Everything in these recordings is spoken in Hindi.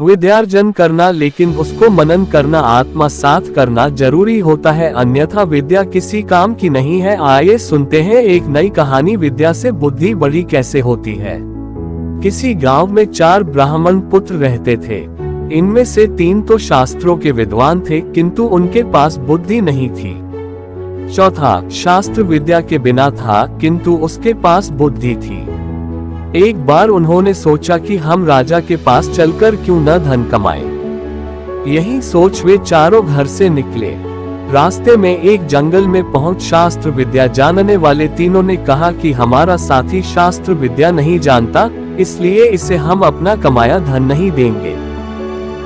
विद्यार्जन करना, लेकिन उसको मनन करना, आत्मसात करना जरूरी होता है, अन्यथा विद्या किसी काम की नहीं है। आइए सुनते हैं एक नई कहानी, विद्या से बुद्धि बड़ी कैसे होती है। किसी गांव में 4 ब्राह्मण पुत्र रहते थे। इनमें से 3 तो शास्त्रों के विद्वान थे, किंतु उनके पास बुद्धि नहीं थी। चौथा शास्त्र विद्या के बिना था, किंतु उसके पास बुद्धि थी। एक बार उन्होंने सोचा कि हम राजा के पास चलकर क्यों न धन कमाएं। यही सोच वे चारों घर से निकले। रास्ते में एक जंगल में पहुंच शास्त्र विद्या जानने वाले तीनों ने कहा कि हमारा साथी शास्त्र विद्या नहीं जानता, इसलिए इसे हम अपना कमाया धन नहीं देंगे।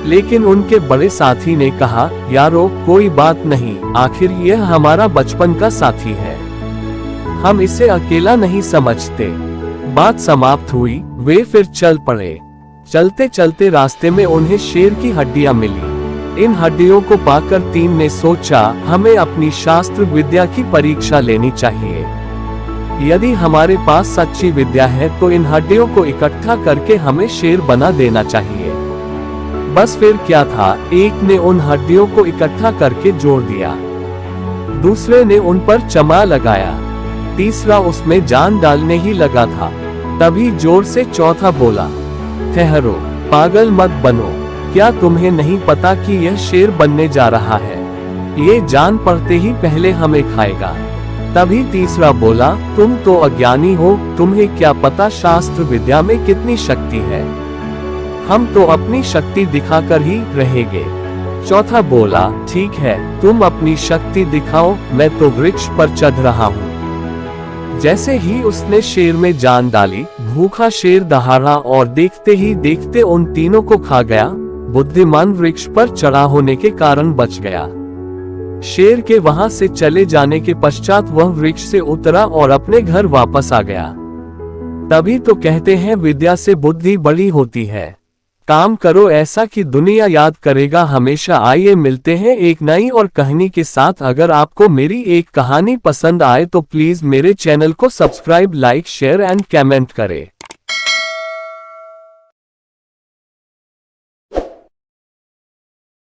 लेकिन उनके बड़े साथी ने कहा, यारो कोई बात नहीं, आखिर यह हमारा बचपन का साथी है, हम इसे अकेला नहीं समझते। बात समाप्त हुई, वे फिर चल पड़े। चलते चलते रास्ते में उन्हें शेर की हड्डियां मिली। इन हड्डियों को पाकर 3 ने सोचा, हमें अपनी शास्त्र विद्या की परीक्षा लेनी चाहिए। यदि हमारे पास सच्ची विद्या है तो इन हड्डियों को इकट्ठा करके हमें शेर बना देना चाहिए। बस फिर क्या था, एक ने उन हड्डियों को इकट्ठा करके जोड़ दिया, दूसरे ने उन पर चमा लगाया, तीसरा उसमें जान डालने ही लगा था। तभी जोर से चौथा बोला, ठहरो, पागल मत बनो, क्या तुम्हें नहीं पता कि यह शेर बनने जा रहा है, ये जान पड़ते ही पहले हमें खाएगा। तभी तीसरा बोला, तुम तो अज्ञानी हो, तुम्हें क्या पता शास्त्र विद्या में कितनी शक्ति है, हम तो अपनी शक्ति दिखाकर ही रहेंगे। चौथा बोला, ठीक है, तुम अपनी शक्ति दिखाओ, मैं तो वृक्ष पर चढ़ रहा हूँ। जैसे ही उसने शेर में जान डाली, भूखा शेर दहाड़ा और देखते ही देखते उन तीनों को खा गया। बुद्धिमान वृक्ष पर चढ़ा होने के कारण बच गया। शेर के वहां से चले जाने के पश्चात वह वृक्ष से उतरा और अपने घर वापस आ गया। तभी तो कहते हैं विद्या से बुद्धि बड़ी होती है। काम करो ऐसा कि दुनिया याद करेगा हमेशा। आइए मिलते हैं एक नई और कहानी के साथ। अगर आपको मेरी एक कहानी पसंद आए तो प्लीज मेरे चैनल को subscribe, like, share and comment करें।